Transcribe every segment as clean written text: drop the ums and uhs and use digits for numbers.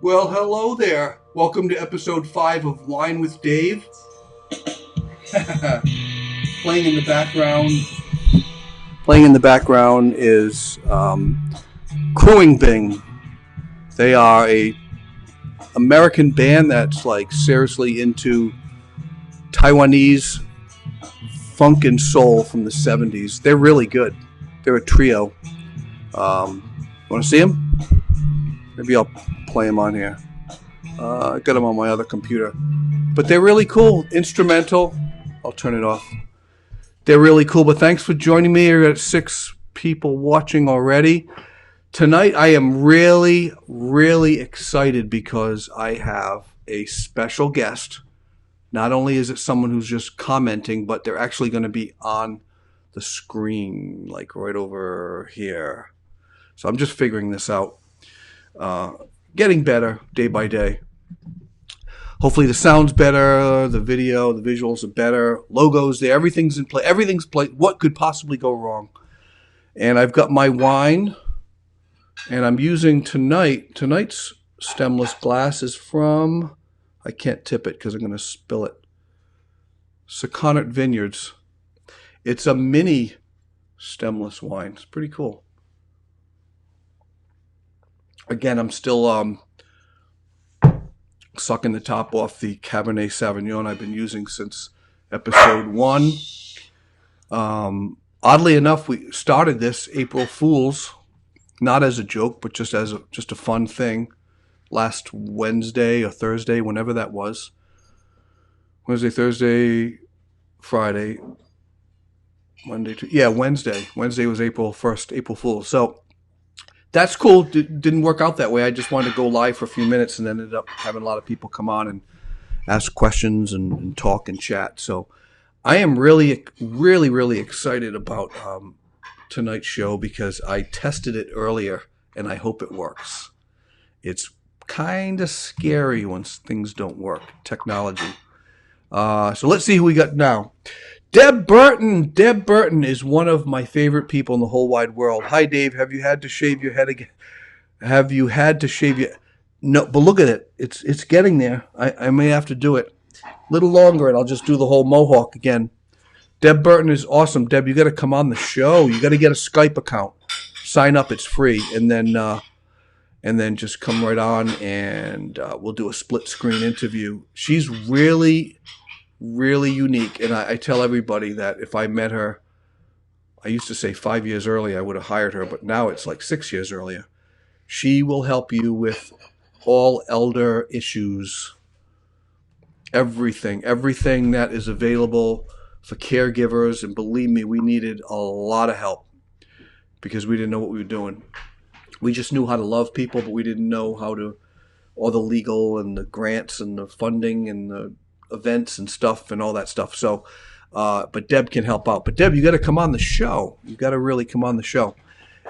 Well, hello there. Welcome to episode 5 of Wine with Dave. Playing in the background is Crewing Bing. They are a American band that's like seriously into Taiwanese funk and soul from the 70s. They're really good. They're a trio. Want to see them? Maybe I'll play them on here. I got them on my other computer. But they're really cool. Instrumental. I'll turn it off. They're really cool. But thanks for joining me. I've got 6 people watching already. Tonight I am really, really excited because I have a special guest. Not only is it someone who's just commenting, but they're actually going to be on the screen, like right over here. So I'm just figuring this out. Getting better day by day. Hopefully the sound's better, the video, the visuals are better, logos there, everything's in play. Everything's play. What could possibly go wrong? And I've got my wine, and I'm using tonight's stemless glass is from, I can't tip it because I'm going to spill it, Saconnet Vineyards. It's a mini stemless wine. It's pretty cool. Again, I'm still sucking the top off the Cabernet Sauvignon I've been using since episode 1. Oddly enough, we started this April Fool's, not as a joke, but just as a fun thing, last Wednesday or Thursday, whenever that was. Wednesday, Thursday, Friday, Monday, Wednesday. Wednesday was April 1st, April Fool's. So that's cool. Didn't work out that way. I just wanted to go live for a few minutes and then ended up having a lot of people come on and ask questions and talk and chat. So I am really, really, really excited about tonight's show because I tested it earlier and I hope it works. It's kind of scary when things don't work, technology. So let's see who we got now. Deb Burton. Deb Burton is one of my favorite people in the whole wide world. Hi, Dave. Have you had to shave your head again? Have you had to shave your... No, but look at it. It's getting there. I may have to do it a little longer, and I'll just do the whole mohawk again. Deb Burton is awesome. Deb, you got to come on the show. You got to get a Skype account. Sign up. It's free. And then just come right on, and we'll do a split-screen interview. She's really... really unique, and I tell everybody that if I met her, I used to say 5 years earlier I would have hired her, but now it's like 6 years earlier. She will help you with all elder issues, everything that is available for caregivers, and believe me, we needed a lot of help because we didn't know what we were doing. We just knew how to love people, but we didn't know how to, all the legal and the grants and the funding and the events and stuff and all that stuff. So, but Deb can help out. But Deb, you got to come on the show. You got to really come on the show.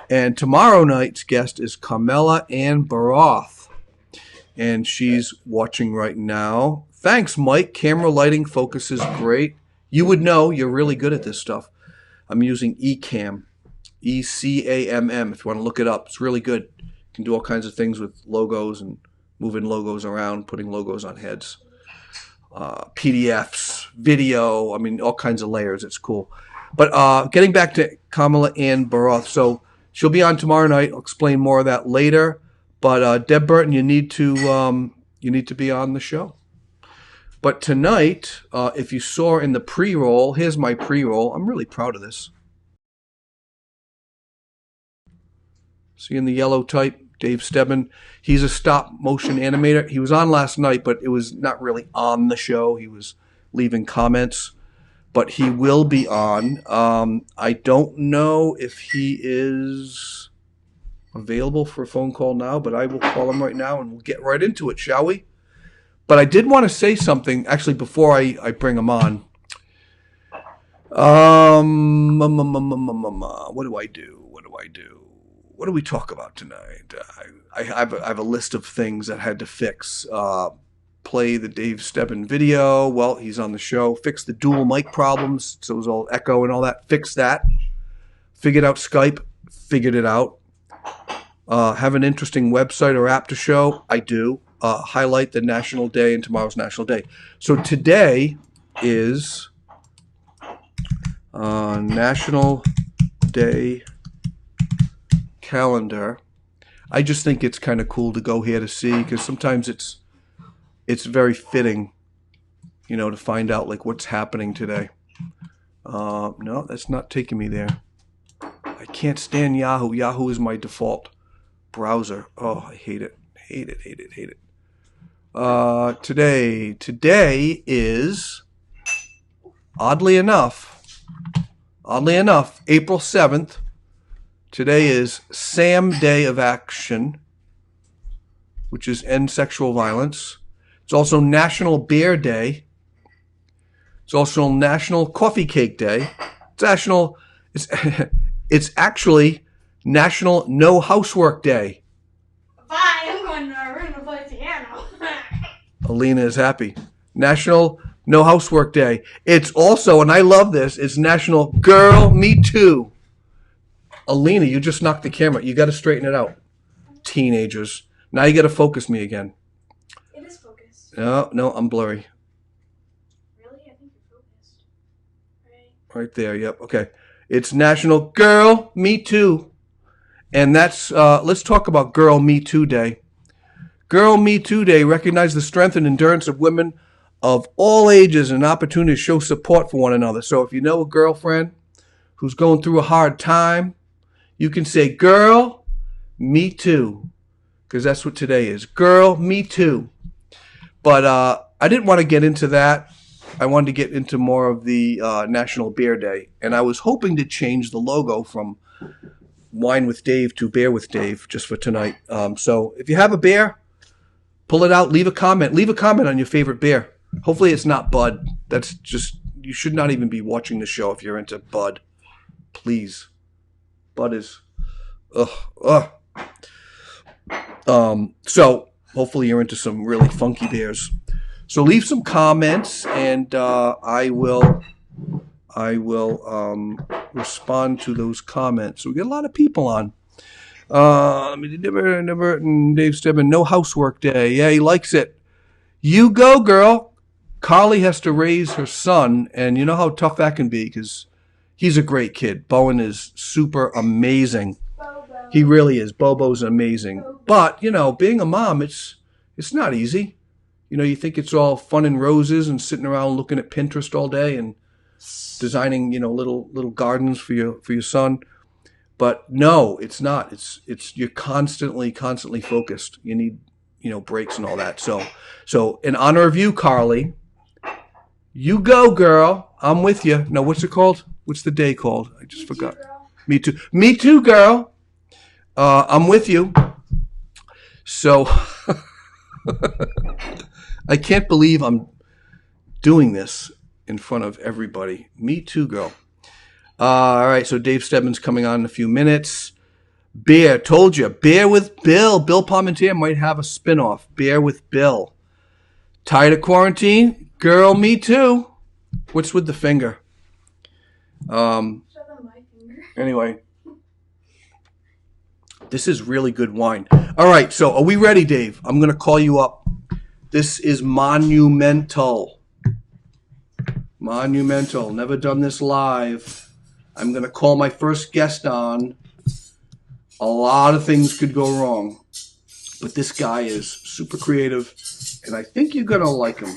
And tomorrow night's guest is Carmela Ann Baroth, and she's watching right now. Thanks, Mike. Camera lighting focus is great. You would know. You're really good at this stuff. I'm using Ecamm, ECAMM. If you want to look it up, it's really good. You can do all kinds of things with logos and moving logos around, putting logos on heads. PDFs, video, I mean, all kinds of layers. It's cool. But getting back to Carmela Ann Baroth, so she'll be on tomorrow night. I'll explain more of that later. But Deb Burton, you need to be on the show. But tonight, if you saw in the pre-roll, here's my pre-roll. I'm really proud of this. See in the yellow type? Dave Stebenne. He's a stop motion animator. He was on last night, but it was not really on the show. He was leaving comments, but he will be on. I don't know if he is available for a phone call now, but I will call him right now and we'll get right into it, shall we? But I did want to say something actually before I bring him on. What do I do? What do we talk about tonight? I have a list of things that I had to fix. Play the Dave Stebenne video. Well, he's on the show. Fix the dual mic problems. So it was all echo and all that. Fix that. Figured out Skype. Figured it out. Have an interesting website or app to show? I do. Highlight the National Day and tomorrow's National Day. So today is National Day calendar. I just think it's kind of cool to go here to see, because sometimes it's very fitting, you know, to find out like what's happening today. No, that's not taking me there. I can't stand Yahoo. Yahoo is my default browser. Oh, I hate it. Hate it, hate it, hate it. Today is, oddly enough, April 7th. Today is Sam Day of Action, which is End Sexual Violence. It's also National Beer Day. It's also National Coffee Cake Day. It's actually National No Housework Day. Bye, I'm going to our room to play piano. Alina is happy. National No Housework Day. It's also, and I love this, it's National Girl Me Too. Alina, you just knocked the camera. You got to straighten it out. Teenagers. Now you got to focus me again. It is focused. No, I'm blurry. Really? I think you're focused. Right there, yep, okay. It's National Girl Me Too. And that's, let's talk about Girl Me Too Day. Girl Me Too Day recognizes the strength and endurance of women of all ages and opportunity to show support for one another. So if you know a girlfriend who's going through a hard time, you can say, Girl Me Too. Because that's what today is. Girl Me Too. But I didn't want to get into that. I wanted to get into more of the National Beer Day. And I was hoping to change the logo from Wine with Dave to Beer with Dave just for tonight. So if you have a beer, pull it out, leave a comment. Leave a comment on your favorite beer. Hopefully it's not Bud. That's just, you should not even be watching the show if you're into Bud. Please. Bud is, so hopefully you're into some really funky beers. So leave some comments, and I will respond to those comments. So we get a lot of people on. Dave Stebenne, no housework day. Yeah, he likes it. You go, girl. Carly has to raise her son, and you know how tough that can be, because he's a great kid. Bowen is super amazing. Bobo. He really is. Bobo's amazing. But, you know, being a mom, it's not easy. You know, you think it's all fun and roses and sitting around looking at Pinterest all day and designing, you know, little gardens for your son. But no, it's not. It's you're constantly focused. You need, you know, breaks and all that. So in honor of you, Carly, you go, girl. I'm with you. No, what's it called? What's the day called? I just forgot. Me too. Me too, girl. I'm with you. So I can't believe I'm doing this in front of everybody. Me too, girl. All right, so Dave Stebben's coming on in a few minutes. Beer, told you. Beer with Bill. Bill Palmentier might have a spinoff. Beer with Bill. Tired of quarantine? Girl, me too. What's with the finger? Shut on my finger. Anyway. This is really good wine. All right, so are we ready, Dave? I'm going to call you up. This is monumental. Monumental. Never done this live. I'm going to call my first guest on. A lot of things could go wrong. But this guy is super creative, and I think you're going to like him.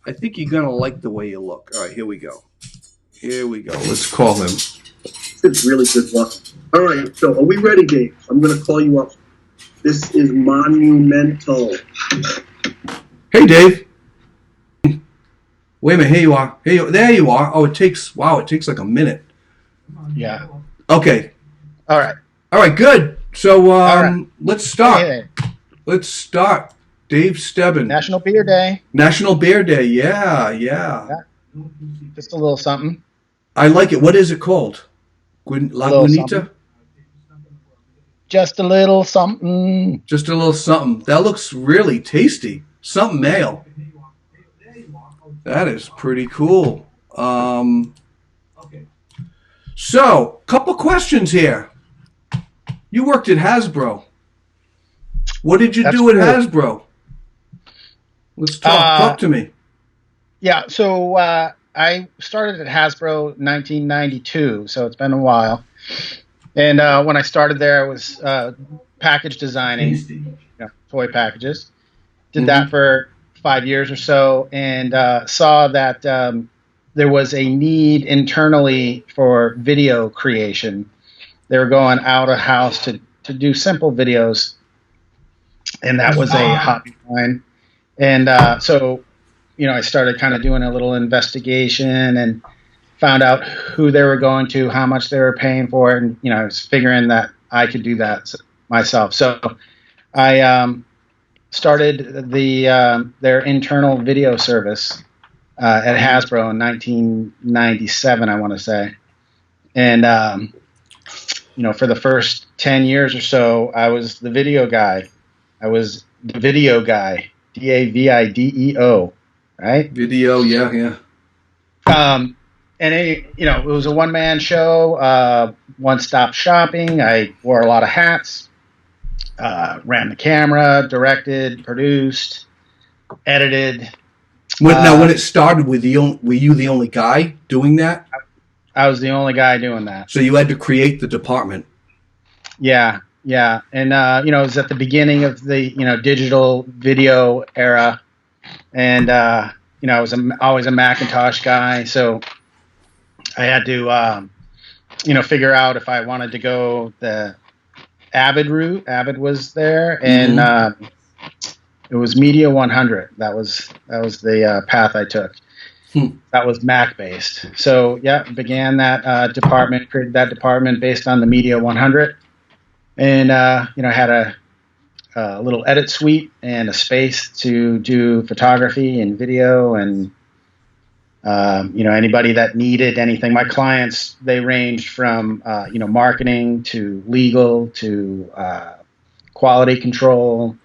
I think you're going to like the way you look. All right, here we go. Here we go. Let's call him. It's really good luck. All right, so are we ready, Dave? I'm going to call you up. This is monumental. Hey, Dave. Wait a minute. Here you are. There you are. Oh, it takes like a minute. Yeah. Okay. All right. All right, good. So right. Let's start. Hey. Let's start. Dave Stebenne. National Beer Day. National Beer Day. Yeah. Just a little something. I like it. What is it called? La Guinita? Just a little something. Just a little something. That looks really tasty. Something ale. That is pretty cool. So, couple questions here. You worked at Hasbro. What did you That's do at true. Hasbro? Let's talk. Talk to me. Yeah, so I started at Hasbro 1992, so it's been a while. And when I started there, I was package designing, toy packages. Did that for 5 years or so, and saw that there was a need internally for video creation. They were going out of house to do simple videos, and that was a hobby of mine. And so, I started kind of doing a little investigation and found out who they were going to, how much they were paying for it, and I was figuring that I could do that myself. So I started their internal video service at Hasbro in 1997, I want to say, and for the first 10 years or so, I was the video guy. I was the video guy, DAVIDEO, right? Video, yeah. And it was a one-man show, one-stop shopping. I wore a lot of hats, ran the camera, directed, produced, edited. When it started, were you the only guy doing that? I was the only guy doing that. So you had to create the department. Yeah. And, it was at the beginning of the, digital video era. And, I was always a Macintosh guy. So I had to, figure out if I wanted to go the Avid route. Avid was there. And it was Media 100. That was the path I took. That was Mac based. So began that department, created that department based on the Media 100. And, had a little edit suite and a space to do photography and video and, anybody that needed anything. My clients, they ranged from, marketing to legal to quality control.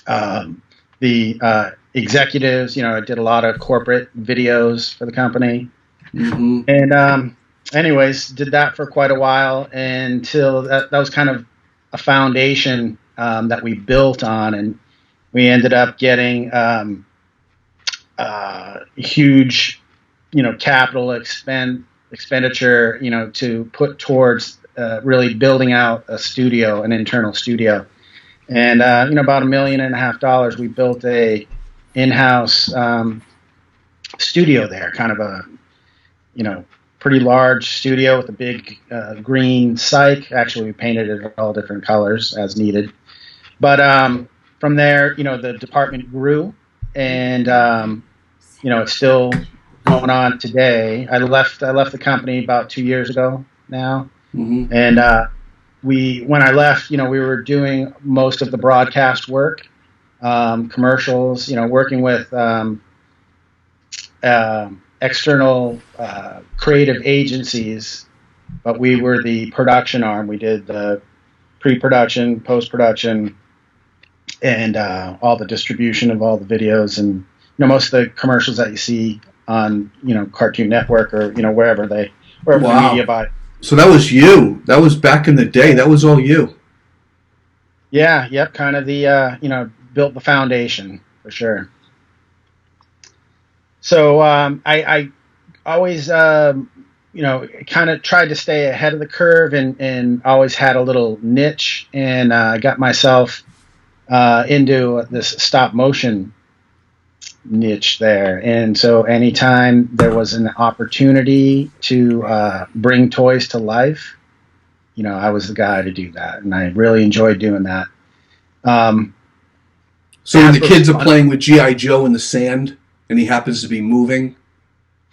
The executives, I did a lot of corporate videos for the company. And anyways, did that for quite a while until that was kind of a foundation that we built on, and we ended up getting huge, capital expenditure, to put towards really building out a studio, an internal studio. And about $1.5 million, we built a in-house studio there, kind of a pretty large studio with a big green cyc. Actually, we painted it all different colors as needed. But from there, the department grew, and it's still going on today. I left the company about 2 years ago now, and when I left, we were doing most of the broadcast work, commercials, working with external creative agencies, but we were the production arm. We did the pre-production, post-production, and all the distribution of all the videos, and most of the commercials that you see on Cartoon Network or wherever the media buy. So that was you. That was back in the day. That was all you. Yeah. Yep. Kind of the built the foundation for sure. So I always kind of tried to stay ahead of the curve and always had a little niche, and I got myself into this stop motion niche there. And so anytime there was an opportunity to bring toys to life, I was the guy to do that, and I really enjoyed doing that. So when the kids are playing with G.I. Joe in the sand and he happens to be moving,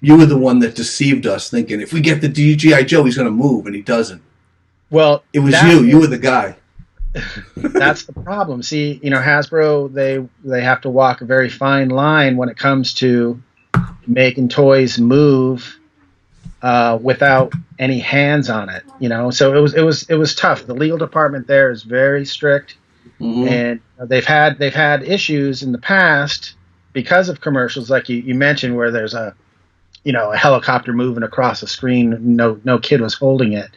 you were the one that deceived us, thinking if we get the G.I. Joe, he's going to move, and he doesn't. Well, it was you. You were the guy. That's the problem. See, Hasbro, they have to walk a very fine line when it comes to making toys move without any hands on it. So it was tough. The legal department there is very strict, and they've had issues in the past because of commercials, like you mentioned, where there's a helicopter moving across the screen. No kid was holding it.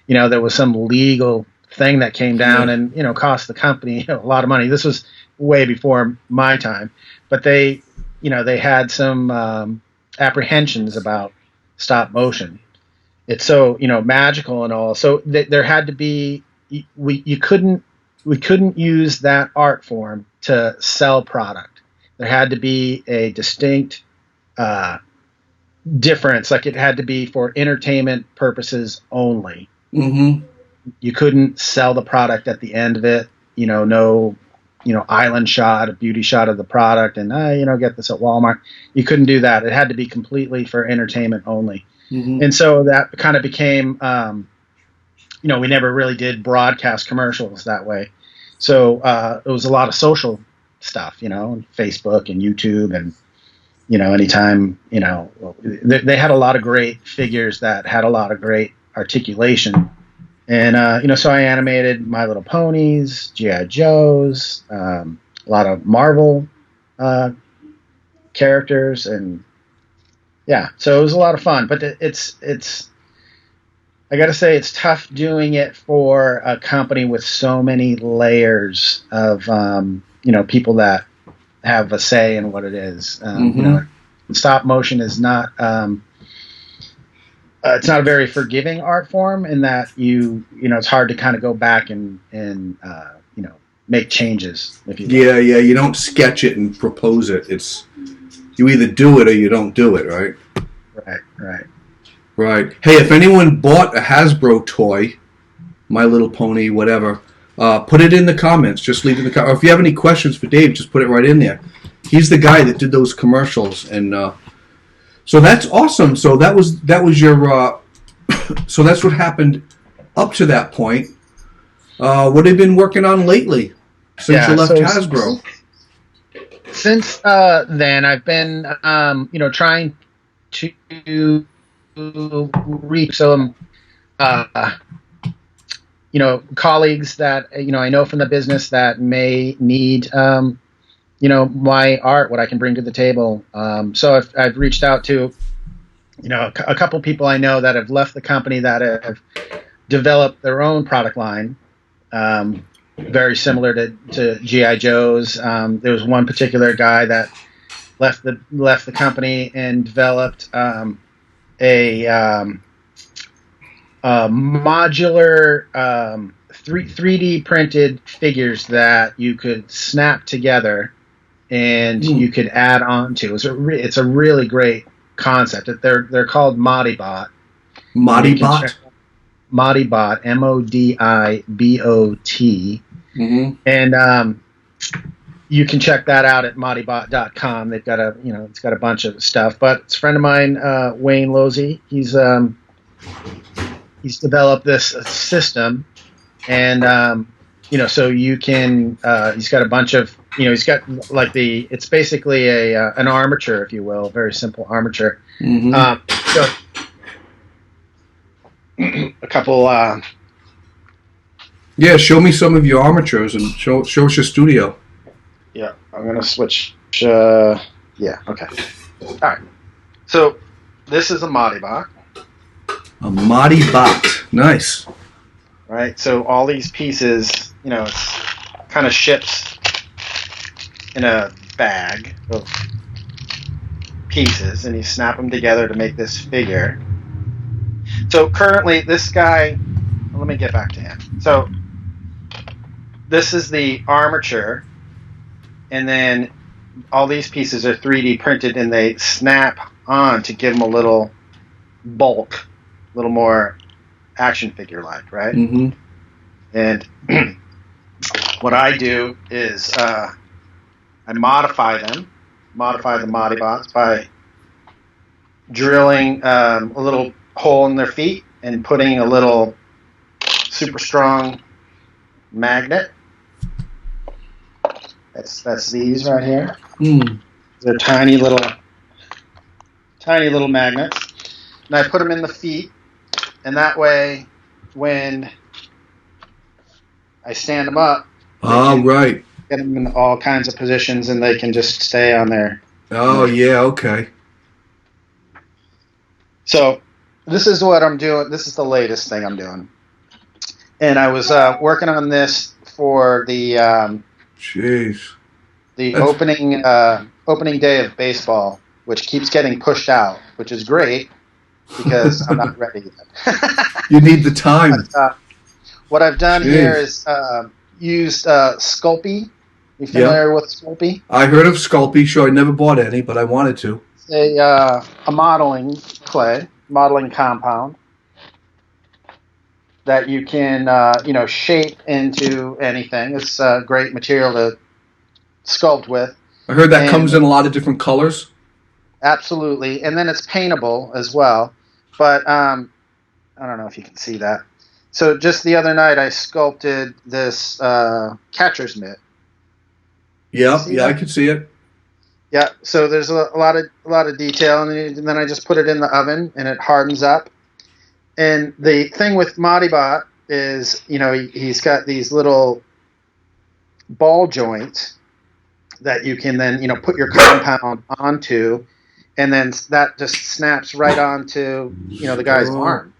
There was some legal thing that came down and cost the company a lot of money. This was way before my time, but they had some apprehensions about stop motion. It's so magical and all. So there had to be we couldn't use that art form to sell product. There had to be a distinct difference. Like it had to be for entertainment purposes only. Mm-hmm. You couldn't sell the product at the end of it. No island shot, a beauty shot of the product, and get this at Walmart. You couldn't do that. It had to be completely for entertainment only. Mm-hmm. And so that kind of became, we never really did broadcast commercials that way. So it was a lot of social stuff, Facebook and YouTube, and anytime, they had a lot of great figures that had a lot of great articulation. And, so I animated My Little Ponies, G.I. Joes, a lot of Marvel characters, and yeah, so it was a lot of fun. But it's I got to say, it's tough doing it for a company with so many layers of, people that have a say in what it is. Stop motion is not... it's not a very forgiving art form in that it's hard to kind of go back and make changes. If you yeah, you don't sketch it and propose it. It's you either do it or you don't do it, right? Right. Hey, if anyone bought a Hasbro toy, My Little Pony, whatever, put it in the comments. Just leave it in the comments. Or if you have any questions for Dave, just put it right in there. He's the guy that did those commercials, and so that's awesome. So that was your. So that's what happened up to that point. What have you been working on lately since you left Hasbro? Since then, I've been trying to reach some colleagues that I know from the business that may need my art, what I can bring to the table. So I've reached out to, a couple people I know that have left the company that have developed their own product line, very similar to G.I. Joe's. There was one particular guy that left the company and developed a modular 3D printed figures that you could snap together and you could add on to. It's a really great concept. They're called Modibot. Modibot? Modibot, MODIBOT. Mm-hmm. And you can check that out at modibot.com. They've got it's got a bunch of stuff. But it's a friend of mine, Wayne Losey. He's developed this system, and so you can. He's got a bunch of. He's got it's basically an armature, if you will, a very simple armature. Mm-hmm. So a couple. Yeah, show me some of your armatures and show us your studio. Yeah, I'm gonna switch. Yeah, okay. All right. So this is a Modibot. A Modibot, nice. Right. So all these pieces, it's kind of ships in a bag of pieces, and you snap them together to make this figure. So currently, this guy. Well, let me get back to him. So this is the armature, and then all these pieces are 3D printed, and they snap on to give them a little bulk, a little more action figure-like, right? Mm-hmm. And what I do is I modify the Modibots by drilling a little hole in their feet and putting a little super strong magnet. That's these right here. They're tiny little magnets, and I put them in the feet, and that way, when I stand them up, right, get them in all kinds of positions, and they can just stay on there. Oh yeah, okay. So this is what I'm doing. This is the latest thing I'm doing. And I was working on this for the Jeez. the That's, opening day of baseball, which keeps getting pushed out, which is great because I'm not ready yet. you need the time. But, what I've done here Jeez. is used Sculpey. You familiar with Sculpey? I heard of Sculpey. Sure, I never bought any, but I wanted to. It's a modeling clay, modeling compound that you can shape into anything. It's a great material to sculpt with. I heard that comes in a lot of different colors. Absolutely, and then it's paintable as well. But I don't know if you can see that. So just the other night, I sculpted this catcher's mitt. Yeah, I could see it. Yeah, so there's a lot of detail, and then I just put it in the oven, and it hardens up. And the thing with Modibot is, he's got these little ball joints that you can then, put your compound onto, and then that just snaps right onto, the guy's arm.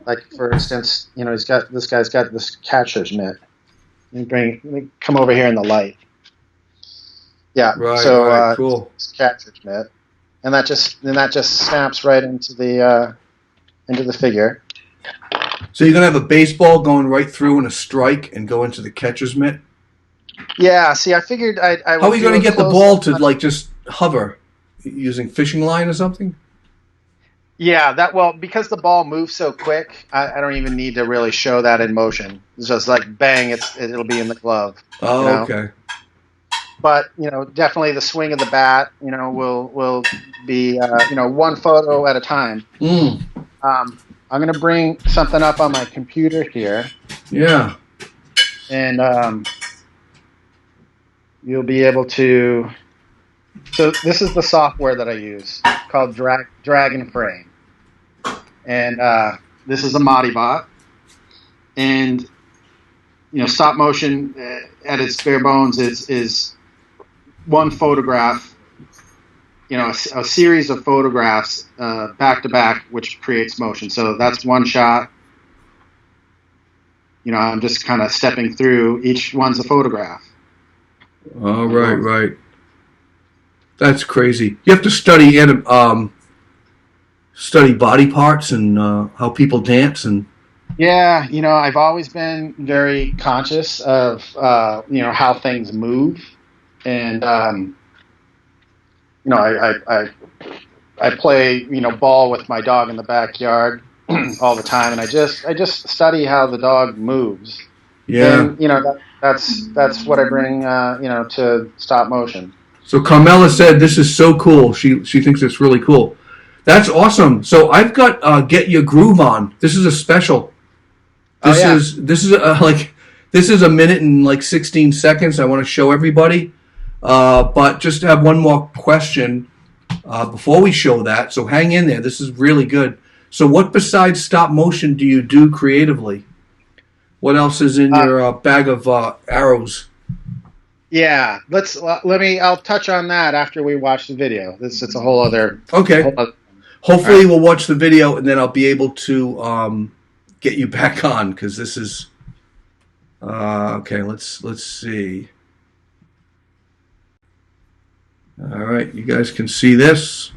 Like, for instance, this guy's got this catcher's mitt. Let me come over here in the light. Yeah, right, cool. Catcher's mitt, and that just snaps right into the figure. So you're gonna have a baseball going right through and a strike and go into the catcher's mitt? Yeah. See, I figured I would. How are you gonna get the ball to like just hover using fishing line or something? Yeah, because the ball moves so quick, I don't even need to really show that in motion. It's just like bang, it'll be in the glove. Oh, okay. But definitely the swing of the bat, will be one photo at a time. I'm gonna bring something up on my computer here. Yeah. And you'll be able to. So this is the software that I use called Dragon Frame. And this is a Modibot, and stop motion at its bare bones is one photograph, a series of photographs back to back, which creates motion. So that's one shot. I'm just kind of stepping through. Each one's a photograph. Oh, right. That's crazy. You have to study body parts and how people dance and. Yeah, I've always been very conscious of how things move, and I play ball with my dog in the backyard all the time, and I just study how the dog moves. Yeah. And that's what I bring to stop motion. So Carmela said this is so cool. She thinks it's really cool. That's awesome. So I've got Get Your Groove On. This is a special. This is a minute and like 16 seconds. I want to show everybody. But just to have one more question before we show that. So hang in there. This is really good. So what besides stop motion do you do creatively? What else is in your bag of arrows? Yeah, I'll touch on that after we watch the video. It's a whole other. Okay. Hopefully we'll watch the video and then I'll be able to get you back on because this is okay. Let's see. All right, you guys can see this.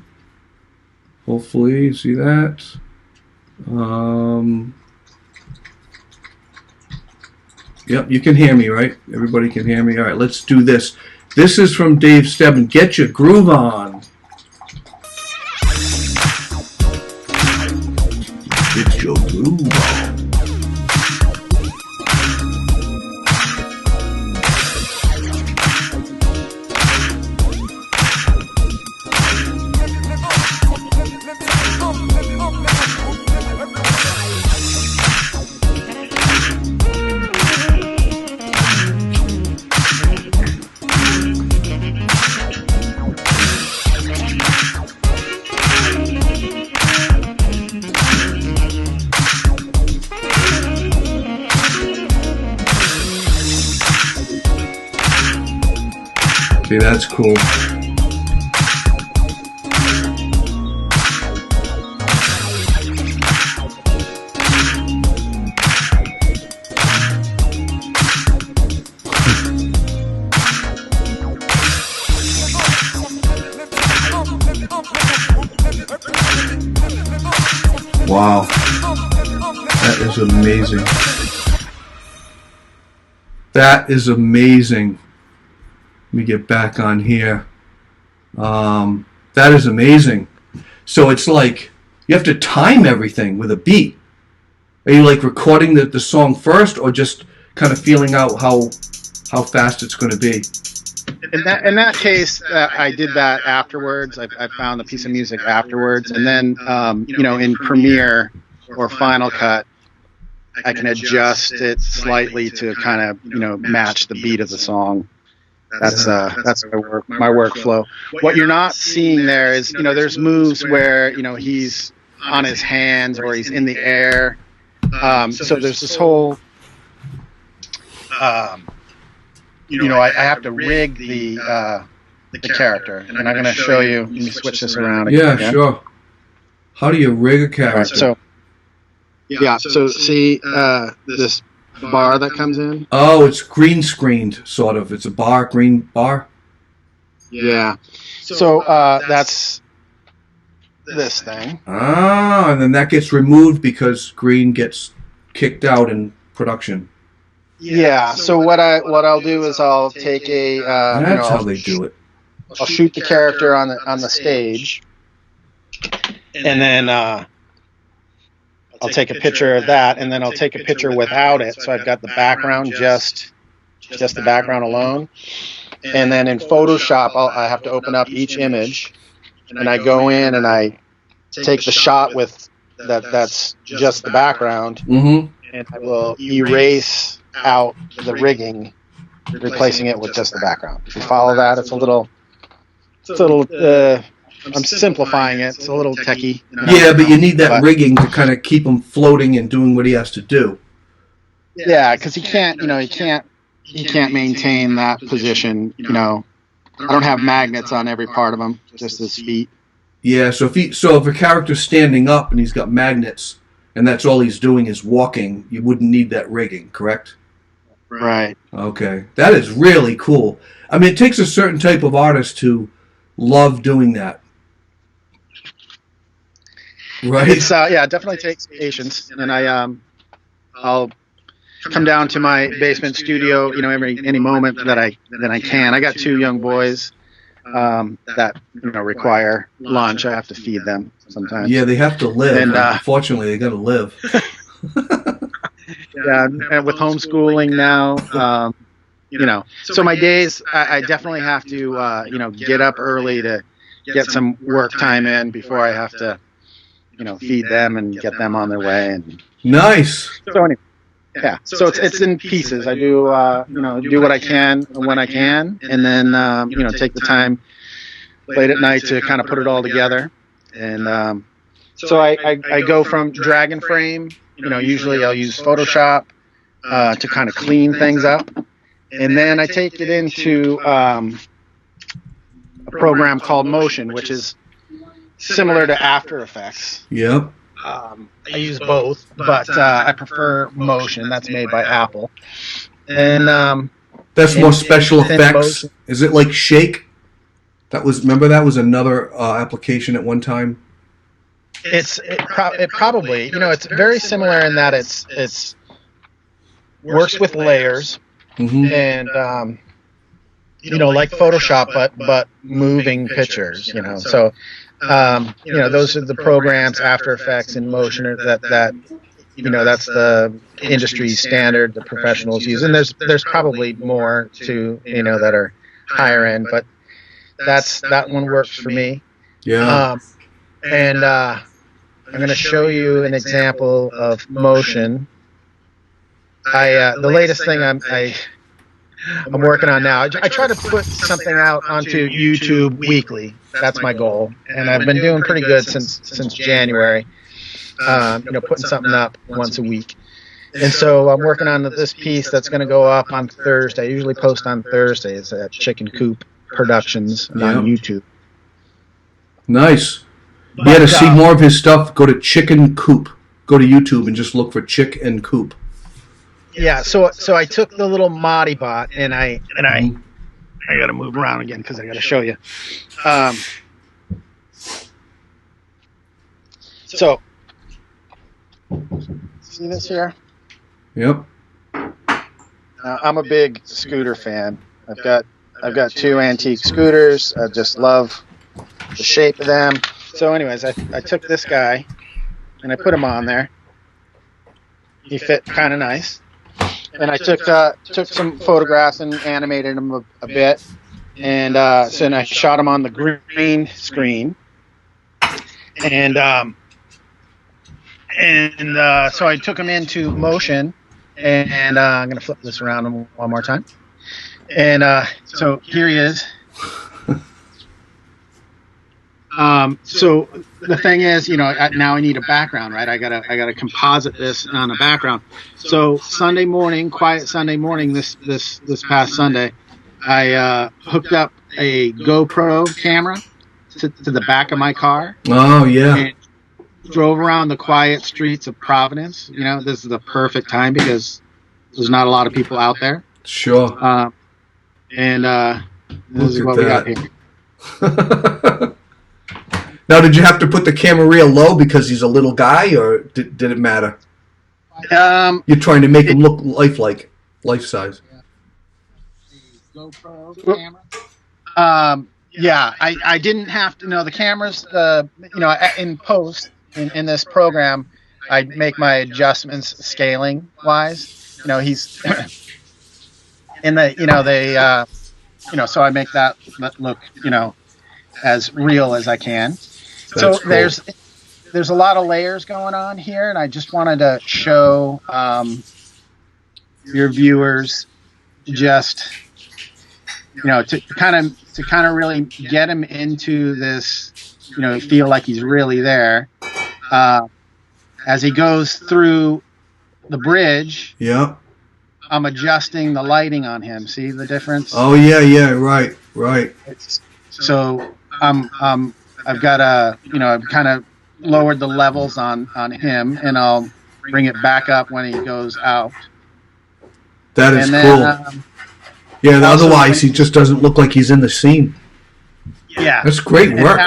Hopefully, see that. Yep, you can hear me, right? Everybody can hear me. All right, let's do this. This is from Dave Stebenne. Get your groove on. Get your groove on. Okay, that's cool. Wow. That is amazing. That is amazing. Let me get back on here. That is amazing. So it's like you have to time everything with a beat. Are you like recording the song first, or just kind of feeling out how fast it's going to be? In that case, I did that afterwards. I found the piece of music afterwards, and then in Premiere or Final Cut, I can adjust it slightly to kind of match the beat of the song. That's my workflow. What you're not seeing there is there's moves where he's on his hands or he's in the air. So there's this whole I have to rig the character, and I'm going to show you. Let me switch this around again. Yeah, sure. How do you rig a character? Right, so see this bar that comes in? Oh, it's green screened, sort of. It's a green bar. Yeah. So that's this thing. Ah, and then that gets removed because green gets kicked out in production. Yeah. So what I'll do is I'll take a. That's how they do it. I'll shoot the character on the stage, and then I'll take a picture of that, and then I'll take a picture without it. So I've got the background, just the background alone, and then in Photoshop I have to open up each image, and I go in and I take the shot with that's just the background, and I will erase out the rigging, replacing it with just the background. If you follow that, it's a little. I'm simplifying it. It's a little techie. Yeah, but you need that rigging to kind of keep him floating and doing what he has to do. Yeah, because he can't maintain that position. I don't have magnets on every part of him, just his feet. Yeah, so if a character's standing up and he's got magnets, and that's all he's doing is walking, you wouldn't need that rigging, correct? Right. Okay, that is really cool. I mean, it takes a certain type of artist to love doing that. Right. It's it definitely takes patience, and I'll come down to my basement studio, any moment that I can. I got 2 young boys that require lunch. I have to feed them sometimes. Yeah, they have to live. And unfortunately, they got to live. Yeah, and with homeschooling now, so my days, I definitely have to get up early to get some work time in before I have to. Feed them and get them on their way. And nice. So anyway, yeah. So it's in pieces. I do do what I can when I can, and then take the time late at night to kind of put it all together. And so I go from drag and frame. Usually I'll use Photoshop to kind of clean things up, and then I take it into a program called Motion, which is similar to After Effects. Yep. I use both, but I prefer Motion. That's made by Apple. And that's more special effects. Is it like Shake? That was another application at one time. It probably it's very similar in that it's works with layers and like Photoshop, but moving pictures. So. Those are the programs, After Effects and Motion, that that's the industry standard the professionals use, and there's probably more to that are higher end, but that one works for me. Yeah. And I'm going to show you an example of Motion. The latest thing I'm working on now. I try to put something out onto YouTube weekly. That's my goal, and I've been doing pretty good since January. Putting something up once a week, and so I'm working on this piece that's going to go up on Thursday. I usually post on Thursdays at Chicken Coop Productions on YouTube. Nice. Yeah, to see more of his stuff, go to Chicken Coop. Go to YouTube and just look for Chick and Coop. Yeah, so I took the little Modi bot and I got to move around again because I got to show you. So See this here? Yep. I'm a big scooter fan. I've got 2 antique scooters. I just love the shape of them. So, anyways, I took this guy and I put him on there. He fit kind of nice. And I took some photographs and animated him a bit. And so then I shot him on the green screen. And so I took him into motion. And I'm going to flip this around one more time. And so here he is. So the thing is, now I need a background, right? I gotta composite this on a background. So Sunday morning, quiet Sunday morning, this past Sunday, I hooked up a GoPro camera to the back of my car. Oh yeah. And drove around the quiet streets of Providence. This is the perfect time because there's not a lot of people out there. Sure. And this is what we got here. Now, did you have to put the camera real low because he's a little guy, or did it matter? You're trying to make him look life size. GoPro camera. Yeah, I didn't have to know the cameras. In post in this program, I make my adjustments scaling wise. He's in the so I make that look as real as I can. So cool. There's a lot of layers going on here, and I just wanted to show your viewers just to kind of really get him into this, feel like he's really there as he goes through the bridge. Yeah. I'm adjusting the lighting on him. See the difference? Oh yeah, right. So I've got I've kind of lowered the levels on him, and I'll bring it back up when he goes out. That is cool. Yeah, otherwise he just doesn't look like he's in the scene. Yeah. That's great work.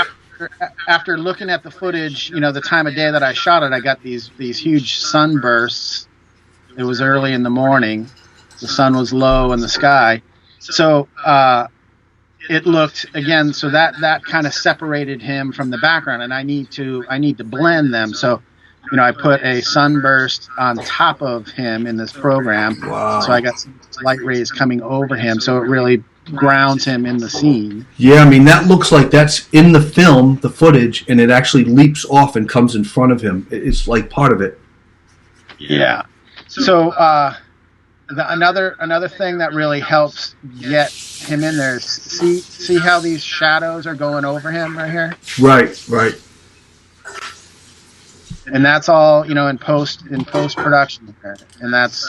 After looking at the footage, the time of day that I shot it, I got these huge sunbursts. It was early in the morning. The sun was low in the sky. So it looked, again, so that kind of separated him from the background, and I need to blend them. So, I put a sunburst on top of him in this program. Wow. So I got some light rays coming over him, so it really grounds him in the scene. Yeah, I mean, that looks like that's in the film, the footage, and it actually leaps off and comes in front of him. It's like part of it. Yeah. So another thing that really helps get him in there is see how these shadows are going over him right here? Right. And that's all, in post production there. And that's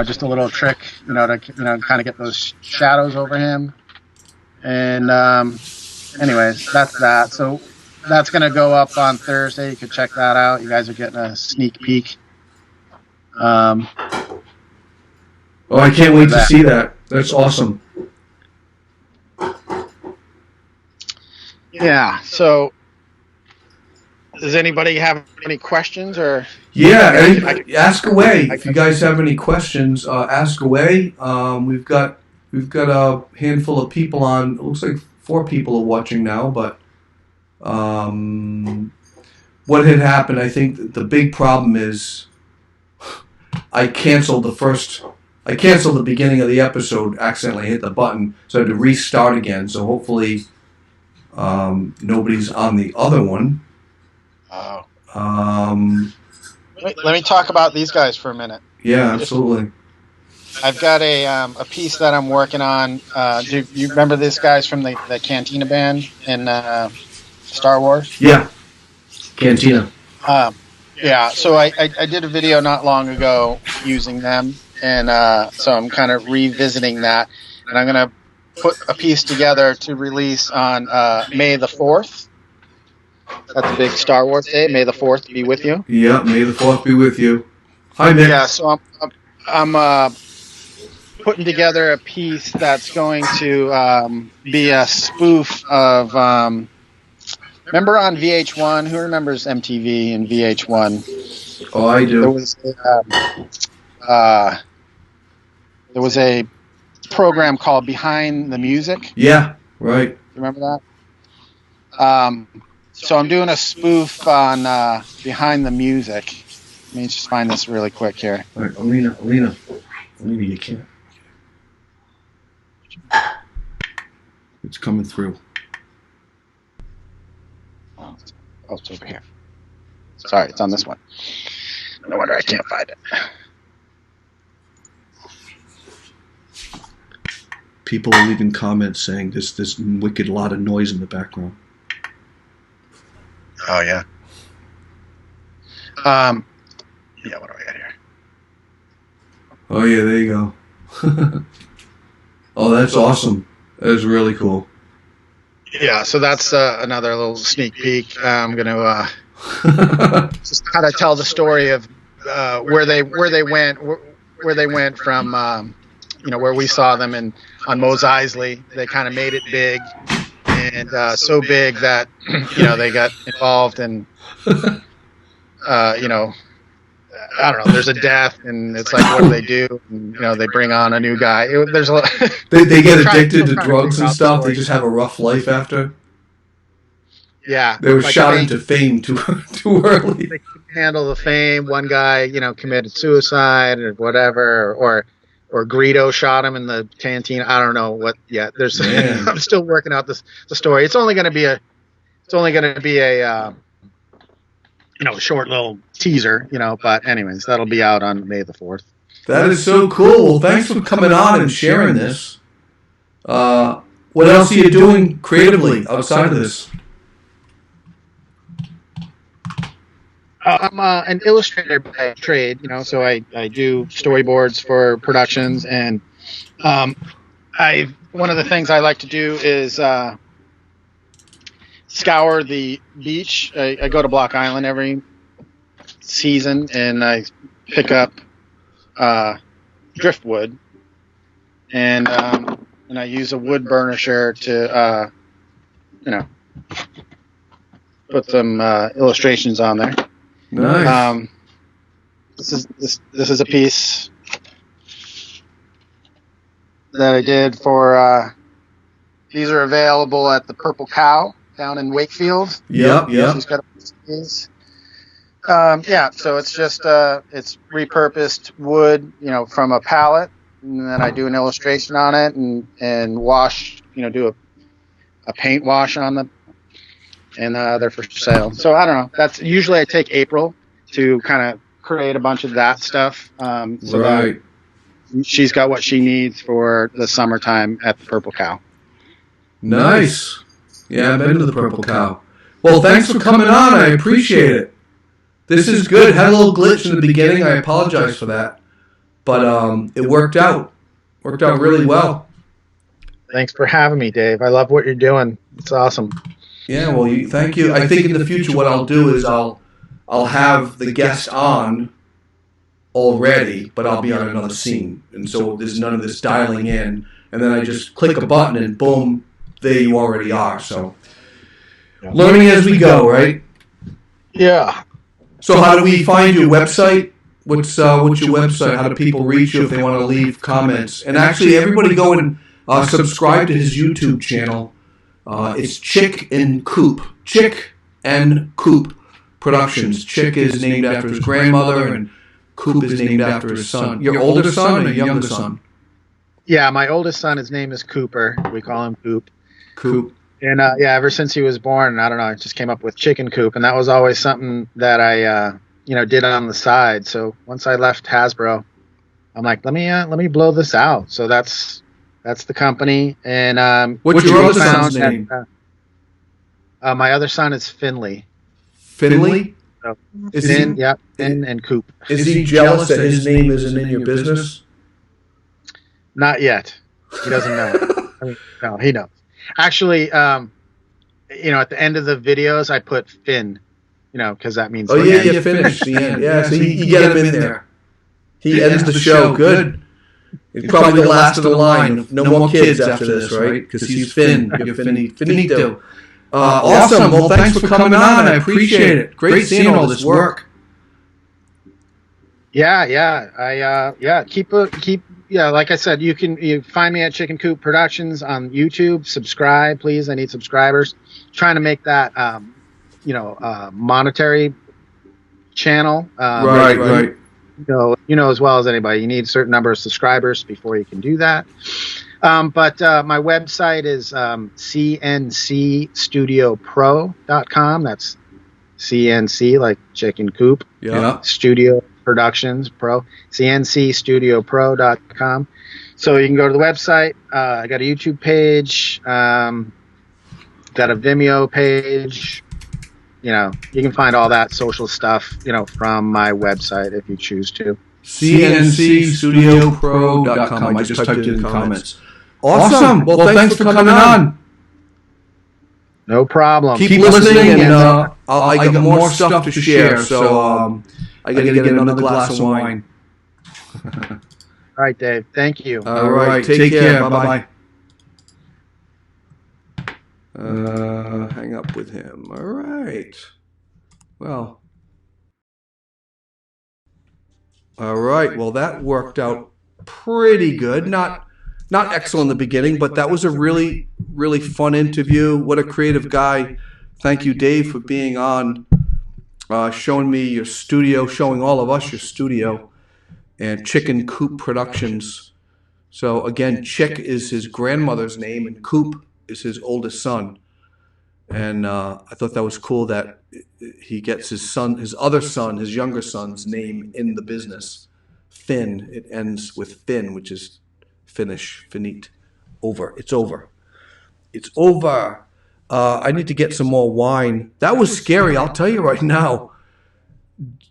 just a little trick, to kind of get those shadows over him. And anyways, that's that. So that's going to go up on Thursday. You can check that out. You guys are getting a sneak peek. I can't wait to see that. That's awesome. Yeah. So, does anybody have any questions or? Yeah, ask away. If you guys have any questions, ask away. We've got a handful of people on. It looks like 4 people are watching now, but what had happened? I think the big problem is I canceled the beginning of the episode, accidentally hit the button, so I had to restart again. So hopefully nobody's on the other one. Oh. Let me talk about these guys for a minute. Yeah, absolutely. I've got a piece that I'm working on. Do you remember these guys from the Cantina band in Star Wars? Yeah, Cantina. Yeah, so I did a video not long ago using them, and so I'm kind of revisiting that, and I'm going to put a piece together to release on May the 4th. That's a big Star Wars day. May the 4th be with you. Yeah, May the 4th be with you. Hi, Nick. Yeah, so I'm putting together a piece that's going to be a spoof of Remember on VH1? Who remembers MTV and VH1? Oh, I do. There was a program called Behind the Music. Yeah, right. Remember that? So I'm doing a spoof on Behind the Music. Let me just find this really quick here. All right, Alina, you can't. It's coming through. Oh, it's over here. Sorry, it's on this one. No wonder I can't find it. People are leaving comments saying this wicked lot of noise in the background. Oh yeah. Yeah. What do I got here? Oh yeah, there you go. Oh, that's awesome. That is really cool. Yeah, so that's another little sneak peek. I'm going to just kind of tell the story of where they went from where we saw them on Mos Eisley. They kind of made it big, and so big that they got involved in I don't know. There's a death, and it's like, what do? And, they bring on a new guy. There's a lot. They get addicted to drugs and stuff. They just have a rough life after. Yeah, they were shot into fame too early. They couldn't handle the fame. One guy, committed suicide or whatever, or Greedo shot him in the canteen. I don't know what. Yeah, there's. I'm still working out the story. It's only going to be a short little teaser, but anyways, that'll be out on May the 4th. That is so cool. Well, thanks for coming on and sharing this. What else are you doing creatively outside of this? I'm an illustrator by trade, so I do storyboards for productions, and one of the things I like to do is scour the beach. I go to Block Island every season, and I pick up driftwood, and I use a wood burnisher to put some illustrations on there. Nice. This is a piece that I did for. These are available at the Purple Cow down in Wakefield. Yep. She's got a piece of these. So it's just it's repurposed wood, from a pallet, and then I do an illustration on it and wash, do a paint wash on them, and they're for sale. So I don't know. That's usually I take April to kind of create a bunch of that stuff. That she's got what she needs for the summertime at the Purple Cow. Nice. Yeah, I've been to the Purple Cow. Well, thanks for coming on. I appreciate it. This is good. Had a little glitch in the beginning. I apologize for that. But it worked out. Worked out really well. Thanks for having me, Dave. I love what you're doing. It's awesome. Yeah, well, thank you. I think in the future what I'll do is I'll have the guest on already, but I'll be on another scene. And so there's none of this dialing in. And then I just click a button and boom, there you already are. So learning as we go, right? Yeah. So how do we find your website? What's your website? How do people reach you if they want to leave comments? And actually, everybody go and subscribe to his YouTube channel. It's Chick and Coop. Chick and Coop Productions. Chick is named after his grandmother, and Coop is named after his son. Your older son or younger son? Yeah, my oldest son, his name is Cooper. We call him Coop. Coop. And ever since he was born, I don't know, I just came up with Chicken Coop, and that was always something that I, did on the side. So once I left Hasbro, I'm like, let me blow this out. So that's the company. And what's your other son's name? My other son is Finley. Finley? So, Finn and Coop. Is he jealous that his name isn't in your business? Not yet. He doesn't know. No, he knows. Actually, at the end of the videos, I put Finn, because that means. Oh yeah, you finished the end. Yeah, so you get him in there. He ends the show. Good. It's probably the last of the line. No more kids after this, right? Because he's Finn. You're Finito. Awesome. Well, thanks for coming on. I appreciate it. Great seeing all this work. Yeah. Keep. Like I said, you find me at Chicken Coop Productions on YouTube. Subscribe, please. I need subscribers. Trying to make that, monetary channel. Right. You know as well as anybody, you need a certain number of subscribers before you can do that. But my website is cncstudiopro.com. That's CNC, like Chicken Coop. Yeah. Studio Productions Pro. cncstudiopro.com. So you can go to the website. I got a YouTube page. Got a Vimeo page. You can find all that social stuff, from my website if you choose to. cncstudiopro.com. I just typed it in the comments. Awesome. Well, thanks for coming on. No problem. Keep listening, and I got more stuff to share. So I got to get another glass of wine. All right, Dave. Thank you. All right. Take care. Bye-bye. Hang up with him. All right. Well. All right. Well, that worked out pretty good. Not excellent in the beginning, but that was a really, really fun interview. What a creative guy. Thank you, Dave, for being on, showing me your studio, showing all of us your studio, and Chicken Coop Productions. So, again, Chick is his grandmother's name, and Coop is his oldest son. And I thought that was cool that he gets his younger son's name in the business. Finn. It ends with Finn, which is finish, finite, over. It's over. I need to get some more wine. That was scary, I'll tell you right now.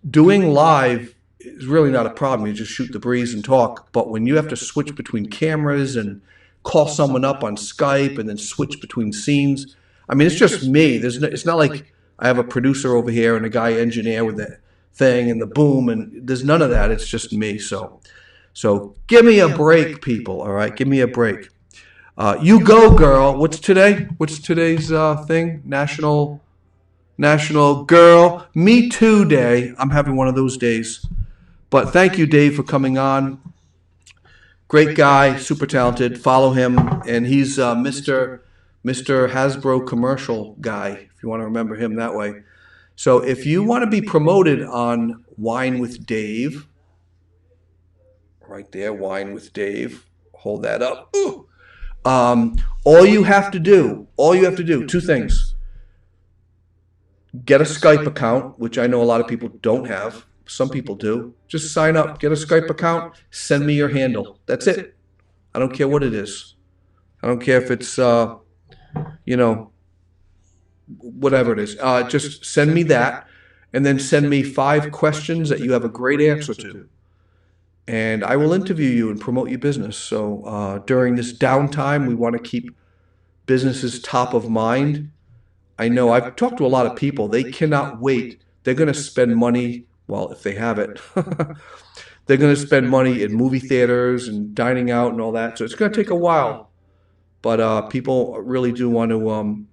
Doing live is really not a problem. You just shoot the breeze and talk. But when you have to switch between cameras and call someone up on Skype and then switch between scenes, I mean, it's just me. It's not like I have a producer over here and a guy engineer with the thing and the boom, and there's none of that. It's just me. So give me a break, people. All right, give me a break. You go, girl. What's today? What's today's thing? National Girl Me Too Day. I'm having one of those days. But thank you, Dave, for coming on. Great guy, super talented. Follow him, and he's Mr. Hasbro commercial guy, if you want to remember him that way. So if you want to be promoted on Wine with Dave, right there, Wine with Dave, hold that up. All you have to do, two things. Get a Skype account, which I know a lot of people don't have. Some people do. Just sign up, get a Skype account, send me your handle. That's it. I don't care what it is. I don't care if it's, whatever it is. Just send me that, and then send me 5 questions that you have a great answer to. And I will interview you and promote your business. So during this downtime, we want to keep businesses top of mind. I know I've talked to a lot of people. They cannot wait. They're going to spend money, well, if they have it. They're going to spend money in movie theaters and dining out and all that. So it's going to take a while. But people really do want to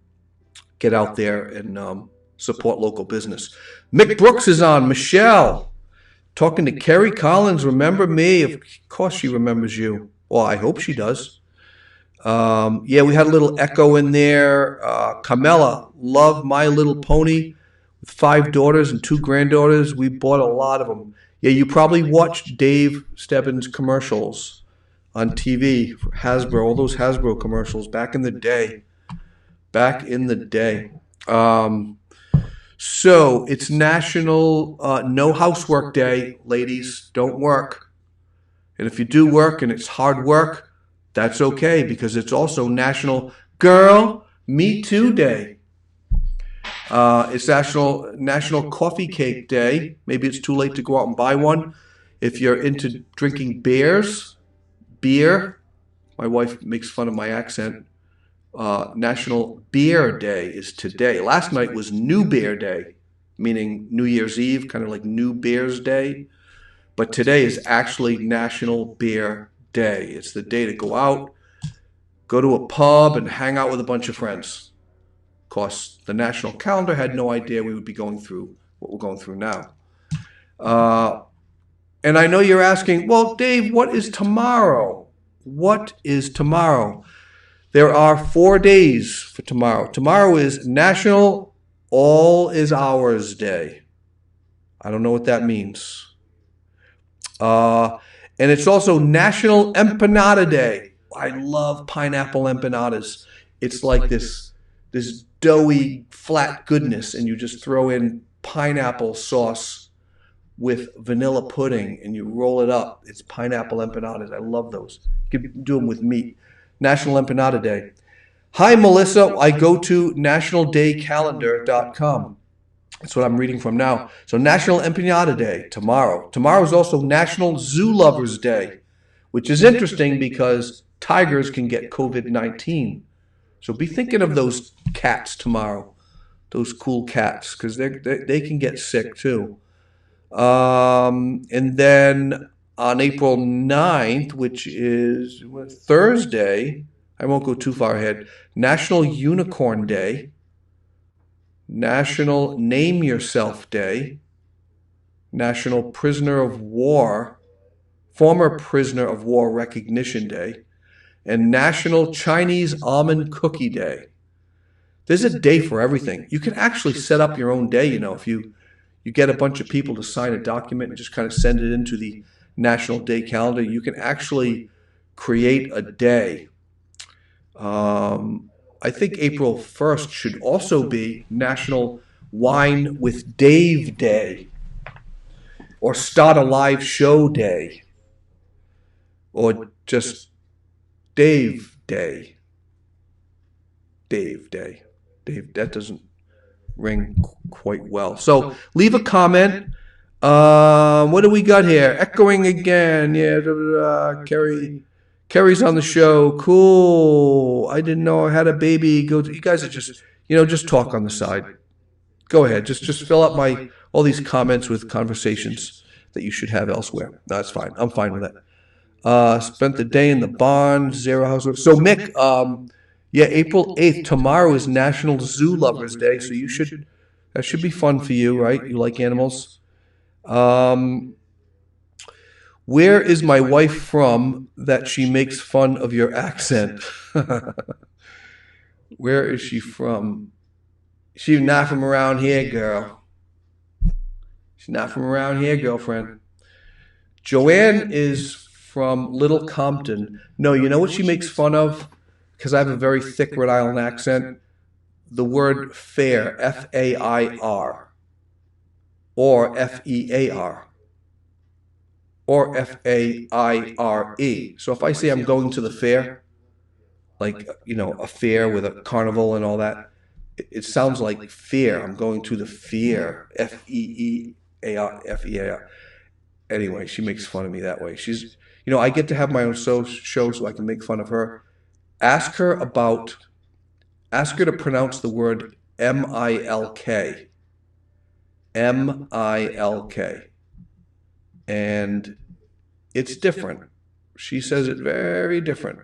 get out there and support local business. Mick Brooks is on. Michelle. Talking to Kerry Collins, remember me? Of course she remembers you. Well, I hope she does. Yeah, we had a little echo in there. Carmela, love My Little Pony with 5 daughters and 2 granddaughters. We bought a lot of them. Yeah, you probably watched Dave Stebbenne's commercials on TV for Hasbro, all those Hasbro commercials back in the day. So it's National No Housework Day, ladies. Don't work. And if you do work and it's hard work, that's okay, because it's also National Girl Me Too Day. It's National Coffee Cake Day. Maybe it's too late to go out and buy one. If you're into drinking beer. My wife makes fun of my accent. National Beer Day is today. Last night was New Beer Day, meaning New Year's Eve, kind of like New Beer's Day. But today is actually National Beer Day. It's the day to go out, go to a pub, and hang out with a bunch of friends. Of course, the national calendar had no idea we would be going through what we're going through now. And I know you're asking, well, Dave, what is tomorrow? What is tomorrow? There are 4 days for tomorrow. Tomorrow is National All Is Ours Day. I don't know what that means. And it's also National Empanada Day. I love pineapple empanadas. It's like this doughy, flat goodness, and you just throw in pineapple sauce with vanilla pudding, and you roll it up. It's pineapple empanadas. I love those. You can do them with meat. National Empanada Day. Hi, Melissa. I go to nationaldaycalendar.com. That's what I'm reading from now. So National Empanada Day, tomorrow. Tomorrow is also National Zoo Lovers Day, which is interesting because tigers can get COVID-19. So be thinking of those cats tomorrow, those cool cats, because they can get sick too. And then on April 9th, which is Thursday, I won't go too far ahead, National Unicorn Day, National Name Yourself Day, National Prisoner of War, Former Prisoner of War Recognition Day, and National Chinese Almond Cookie Day. There's a day for everything. You can actually set up your own day, if you get a bunch of people to sign a document and just kind of send it into the National Day calendar. You can actually create a day. I think April 1st should also be National Wine with Dave Day, or Start a Live Show Day, or just Dave Day. Dave Day. Dave, that doesn't ring quite well. So leave a comment. What do we got here? Echoing again. Yeah, Carrie's on the show. Cool. I didn't know I had a baby. You guys are just, just talk on the side. Go ahead. Just fill up all these comments with conversations that you should have elsewhere. No, that's fine. I'm fine with that. Spent the day in the barn. Zero housework. So Mick, April 8th, tomorrow is National Zoo Lovers Day, so that should be fun for you, right? You like animals. Where is my wife from that she makes fun of your accent? Where is she from? She's not from around here, girl. She's not from around here, girlfriend. Joanne is from Little Compton. No, you know what she makes fun of? Because I have a very thick Rhode Island accent. The word fair, F-A-I-R, or F-E-A-R, or F-A-I-R-E. So if I say I'm going to the fair, like, a fair with a carnival and all that, it sounds like fear. I'm going to the fair, F-E-E-A-R, F-E-A-R. Anyway, she makes fun of me that way. She's, I get to have my own show so I can make fun of her. Ask her to pronounce the word M-I-L-K. M-I-L-K. And it's different. She says it very different.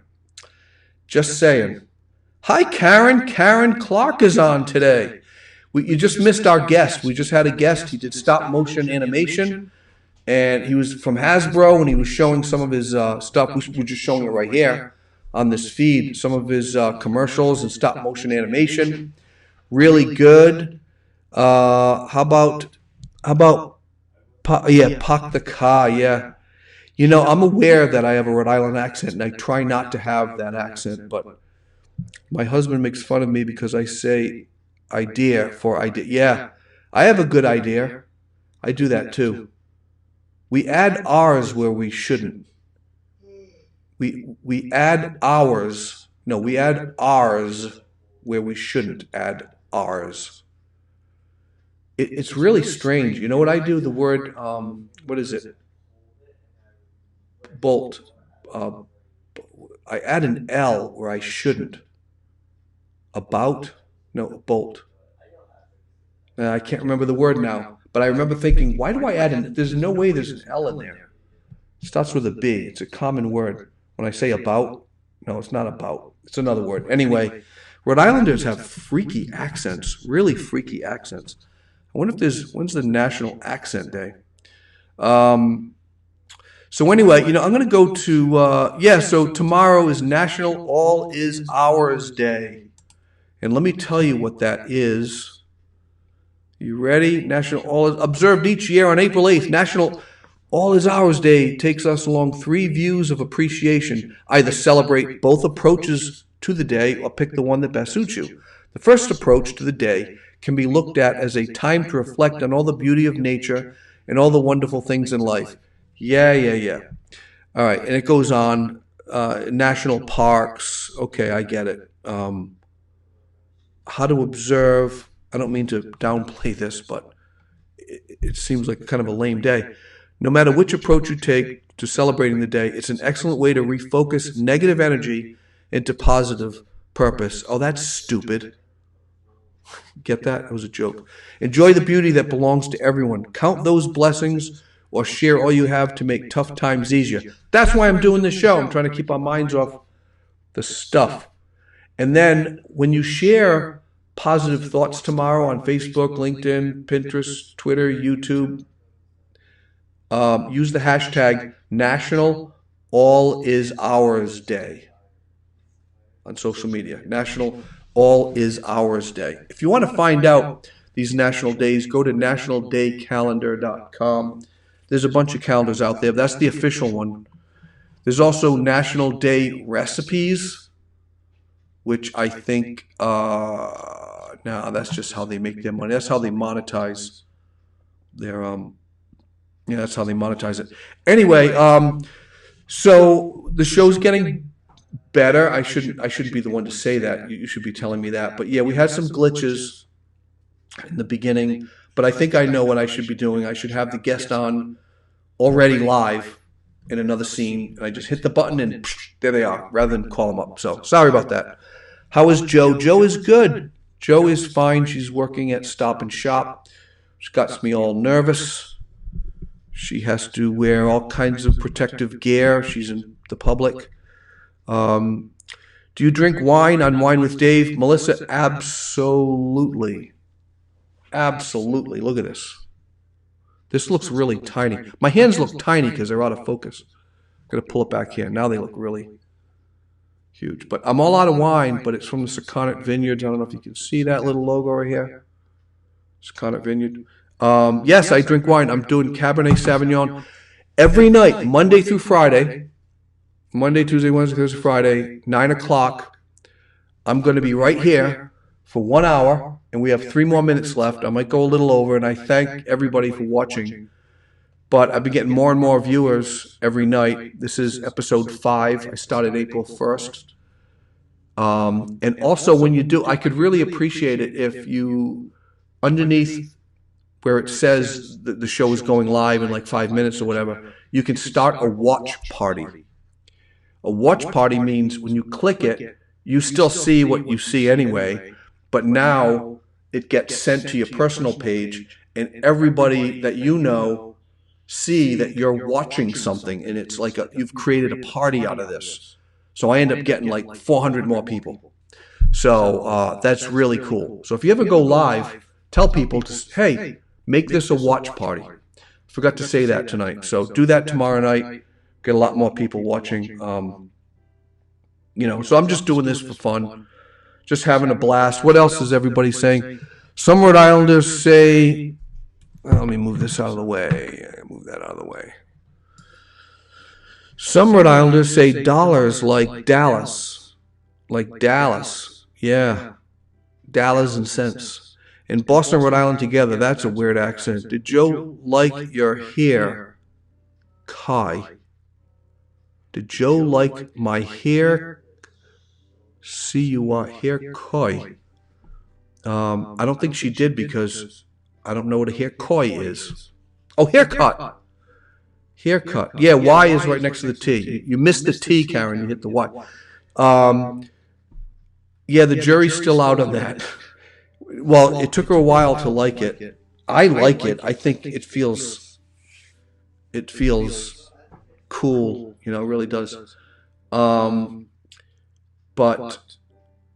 Just saying. Hi, Karen. Karen Clark is on today. You just missed our guest. We just had a guest. He did stop motion animation. And he was from Hasbro, and he was showing some of his stuff. We're just showing it right here on this feed, some of his commercials and stop motion animation. Really good. How about Park the Car, yeah. I'm aware that I have a Rhode Island accent, and I try not to have that accent, but my husband makes fun of me because I say idea for idea. Yeah, I have a good idea. I do that too. We add R's where we shouldn't. We add ours. No, we add R's where we shouldn't add R's. It's really strange. You know what I do? The word, what is it? Bolt. I add an L where I shouldn't. About? No, bolt. I can't remember the word now. But I remember thinking, why do I add an? There's no way there's an L in there. It starts with a B. It's a common word. When I say about, no, it's not about. It's another word. Anyway, Rhode Islanders have freaky accents, really freaky accents. I wonder if when's the National Accent Day? So anyway, I'm going to go to, so tomorrow is National All Is Ours Day. And let me tell you what that is. You ready? National All Is, observed each year on April 8th, National All Is Ours Day takes us along 3 views of appreciation. Either celebrate both approaches to the day or pick the one that best suits you. The first approach to the day can be looked at as a time to reflect on all the beauty of nature and all the wonderful things in life. Yeah. All right, and it goes on. National parks. Okay, I get it. How to observe. I don't mean to downplay this, but it seems like kind of a lame day. No matter which approach you take to celebrating the day, it's an excellent way to refocus negative energy into positive purpose. Oh, that's stupid. Get that? It was a joke. Enjoy the beauty that belongs to everyone. Count those blessings or share all you have to make tough times easier. That's why I'm doing this show. I'm trying to keep our minds off the stuff. And then when you share positive thoughts tomorrow on Facebook, LinkedIn, Pinterest, Twitter, YouTube, use the hashtag National All Is Ours Day on social media. National All Is Ours Day. If you want to find out these national days, go to nationaldaycalendar.com. There's a bunch of calendars out there. That's the official one. There's also National Day Recipes, which I think, no, that's just how they make their money. That's how they monetize their, that's how they monetize it. Anyway, so the show's getting better. I shouldn't be the one to say that. You should be telling me that. But yeah, we had some glitches in the beginning, but I think I know what I should be doing. I should have the guest on already live in another scene, and I just hit the button and there they are, rather than call them up. So sorry about that. How is Joe? Joe is good. Joe is fine. She's working at Stop and Shop. She got me all nervous. She has to wear all kinds of protective gear. She's in the public. Do you drink wine on Wine with Dave? Melissa, absolutely. Absolutely. Look at this. This looks really tiny. My hands look tiny because they're out of focus. I'm going to pull it back here. Now they look really huge. But I'm all out of wine, but it's from the Sakonnet Vineyards. I don't know if you can see that little logo right here. Sakonnet Vineyard. Yes, I drink wine. I'm doing Cabernet Sauvignon every night, Monday through Friday. Monday, Tuesday, Wednesday, Thursday, Friday, 9 o'clock. I'm going to be right here for 1 hour, and we have 3 more minutes left. I might go a little over, and I thank everybody for watching. But I've been getting more and more viewers every night. This is episode 5. I started April 1st. And also, when you do, I could really appreciate it if you, underneath where it says that the show is going live in like 5 minutes or whatever, you can start a watch party. A watch party means when you click it, you still see what you see anyway, but now it gets sent to your personal page, and everybody that you know see that you're watching something, and it's like you've created a party out of this. So I end up getting like 400 more people. So that's really cool. So if you ever go live, tell people to, hey, make this a watch party. Forgot to say that tonight. So do that tomorrow night. Get a lot more people watching. So I'm just doing this for fun. Just having a blast. What else is everybody saying? Some Rhode Islanders say, well, let me move this out of the way. Move that out of the way. Some Rhode Islanders say dollars like Dallas. Like Dallas. Yeah. Dollars and cents. And Boston and Rhode Island together, that's a weird accent. Did Joe like your hair? Kai. Did Joe like my hair? C-U-I, hair koi. I don't think she did because I don't know what a hair koi is. Oh, haircut. Haircut. Yeah, Y is right next to the T. You missed the T, Karen. You hit the Y. Yeah, the jury's still out on that. Well, it took her a while to like it. I like it. I think it feels cool. It really does. But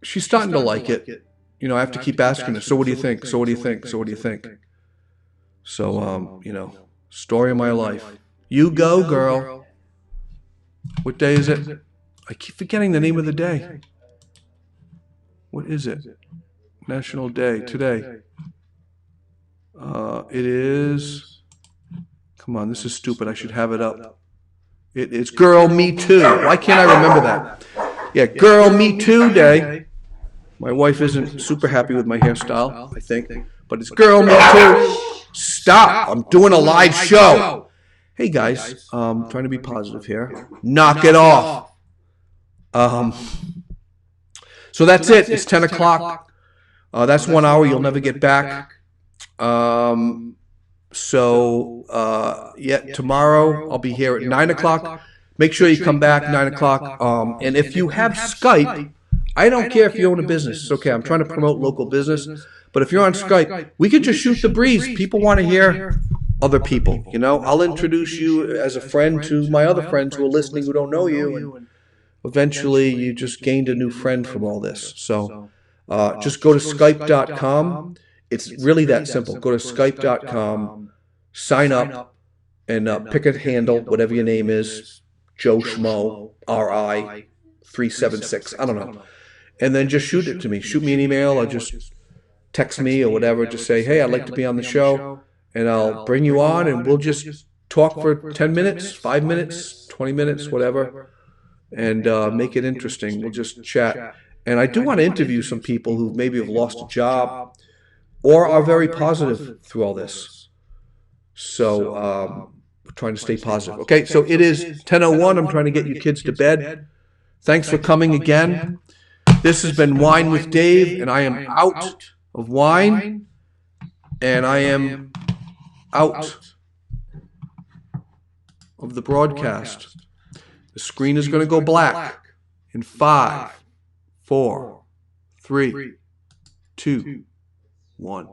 she's starting to like it. You know, I have to keep asking her, so what do you think? So what do you think? So what do you think? So, you know, story of my life. You go, girl. What day is it? I keep forgetting the name of the day. What is it? National Day today. It is... Come on, this is stupid. I should have it up. It is Girl Me Too. Why can't I remember that? Yeah, Girl Me Too Day. My wife isn't super happy with my hairstyle, I think. But it's Girl Me Too. Stop. I'm doing a live show. Hey, guys. Trying to be positive here. Knock it off. So that's it. It's 10 o'clock. That's 1 hour you'll never get back. Tomorrow I'll be here at 9 o'clock. Make sure you come back 9 o'clock. And if you have Skype, I don't care if you own a business. It's okay. I'm trying to promote local business. But if you're on Skype, we can just shoot the breeze. People want to hear other people. You know, I'll introduce you as a friend to my other friends who are listening who don't know you. And eventually you just gained a new friend from all this. So just go to Skype.com. It's really that simple. Go to Skype.com, sign up, and pick a handle, whatever your name is, Joe Schmo, RI 376. I don't know. And then just shoot it to me. Shoot me an email or just text me or whatever. Just say, hey, I'd like to be on the show. And I'll bring you on and we'll just talk for 10 minutes, 5 minutes, 20 minutes, whatever. And make it interesting. We'll just chat. And I do want to interview some people who maybe have lost a job or are very positive through all this. So we're trying to stay positive. Okay, so it is 10:01. I'm trying to get you kids to bed. Thanks for coming again. This has been Wine with Dave, and I am out of wine, and I am out of the broadcast. The screen is going to go black in 5, 4, 3, 2, 1.